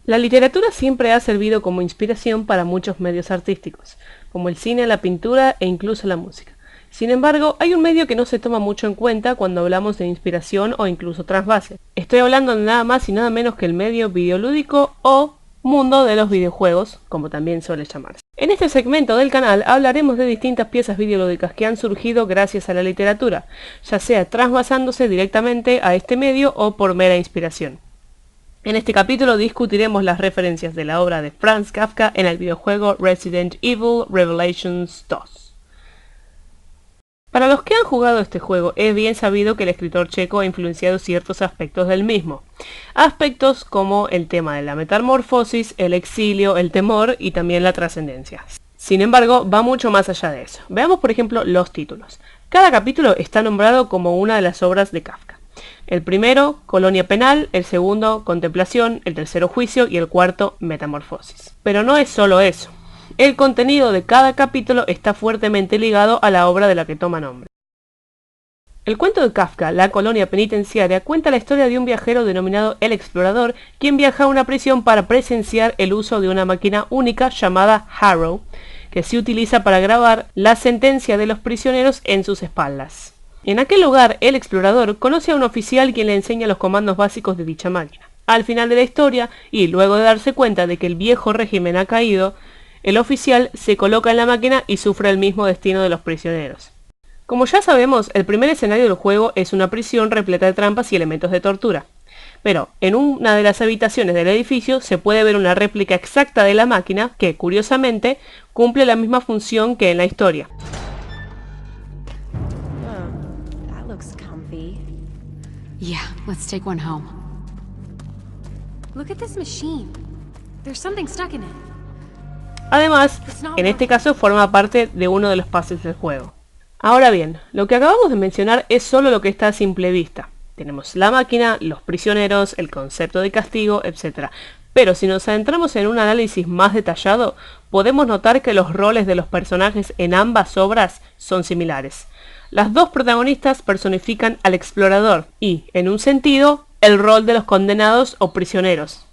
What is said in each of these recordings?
La literatura siempre ha servido como inspiración para muchos medios artísticos, como el cine, la pintura e incluso la música. Sin embargo, hay un medio que no se toma mucho en cuenta cuando hablamos de inspiración o incluso trasvase. Estoy hablando de nada más y nada menos que el medio videolúdico o mundo de los videojuegos, como también suele llamarse. En este segmento del canal hablaremos de distintas piezas videolúdicas que han surgido gracias a la literatura, ya sea trasvasándose directamente a este medio o por mera inspiración. En este capítulo discutiremos las referencias de la obra de Franz Kafka en el videojuego Resident Evil Revelations 2. Para los que han jugado este juego, es bien sabido que el escritor checo ha influenciado ciertos aspectos del mismo. Aspectos como el tema de la metamorfosis, el exilio, el temor y también la trascendencia. Sin embargo, va mucho más allá de eso. Veamos por ejemplo los títulos. Cada capítulo está nombrado como una de las obras de Kafka. El primero, Colonia Penal, el segundo, Contemplación, el tercero, Juicio y el cuarto, Metamorfosis. Pero no es solo eso. El contenido de cada capítulo está fuertemente ligado a la obra de la que toma nombre. El cuento de Kafka, La colonia penitenciaria, cuenta la historia de un viajero denominado El Explorador, quien viaja a una prisión para presenciar el uso de una máquina única llamada Harrow, que se utiliza para grabar la sentencia de los prisioneros en sus espaldas. En aquel lugar, el explorador conoce a un oficial quien le enseña los comandos básicos de dicha máquina. Al final de la historia, y luego de darse cuenta de que el viejo régimen ha caído, el oficial se coloca en la máquina y sufre el mismo destino de los prisioneros. Como ya sabemos, el primer escenario del juego es una prisión repleta de trampas y elementos de tortura. Pero en una de las habitaciones del edificio se puede ver una réplica exacta de la máquina que, curiosamente, cumple la misma función que en la historia. Yeah, let's take one home. Look at this machine. There's something stuck in it. Además, en este caso forma parte de uno de los pases del juego. Ahora bien, lo que acabamos de mencionar es solo lo que está a simple vista. Tenemos la máquina, los prisioneros, el concepto de castigo, etc. Pero si nos adentramos en un análisis más detallado, podemos notar que los roles de los personajes en ambas obras son similares. Las dos protagonistas personifican al explorador y, en un sentido, el rol de los condenados o prisioneros.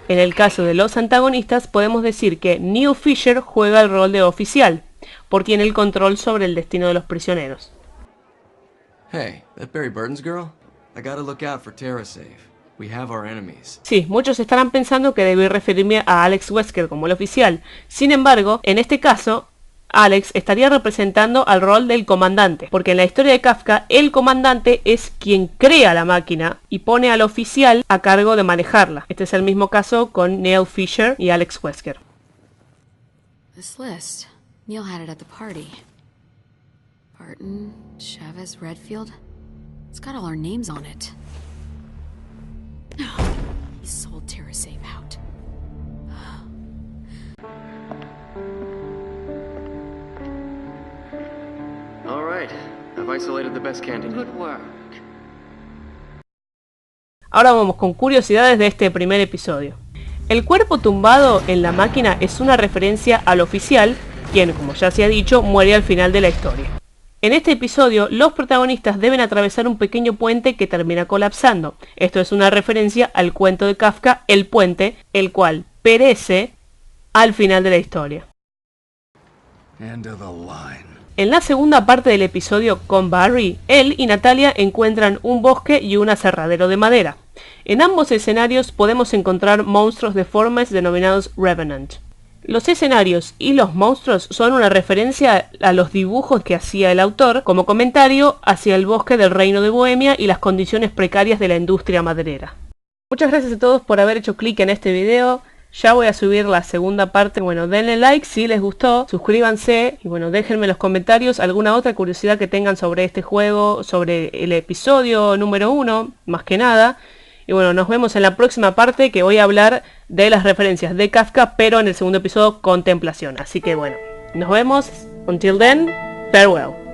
En el caso de los antagonistas, podemos decir que Neil Fisher juega el rol de oficial, porque tiene el control sobre el destino de los prisioneros. Hey, that Barry Burton's girl? I gotta look out for TerraSafe. We have our enemies. Sí, muchos estarán pensando que debí referirme a Alex Wesker como el oficial. Sin embargo, en este caso, Alex estaría representando al rol del comandante, porque en la historia de Kafka, el comandante es quien crea la máquina y pone al oficial a cargo de manejarla. Este es el mismo caso con Neil Fisher y Alex Wesker. This list, Neil had it at the party. Barton, Chavez, Redfield. It's got all our names on it. He sold TerraSafe out. All right, I've isolated the best candidate. Good work. Ahora vamos con curiosidades de este primer episodio. El cuerpo tumbado en la máquina es una referencia al oficial, quien, como ya se ha dicho, muere al final de la historia. En este episodio, los protagonistas deben atravesar un pequeño puente que termina colapsando. Esto es una referencia al cuento de Kafka, El puente, el cual perece al final de la historia. End of the line. En la segunda parte del episodio con Barry, él y Natalia encuentran un bosque y un aserradero de madera. En ambos escenarios podemos encontrar monstruos deformes denominados Revenant. Los escenarios y los monstruos son una referencia a los dibujos que hacía el autor como comentario hacia el bosque del Reino de Bohemia y las condiciones precarias de la industria maderera. Muchas gracias a todos por haber hecho clic en este video. Ya voy a subir la segunda parte. Bueno, denle like si les gustó, suscríbanse y bueno, déjenme en los comentarios alguna otra curiosidad que tengan sobre este juego, sobre el episodio número 1, más que nada. Y bueno, nos vemos en la próxima parte, que voy a hablar de las referencias de Kafka, pero en el segundo episodio, Contemplación. Así que bueno, nos vemos. Until then, farewell.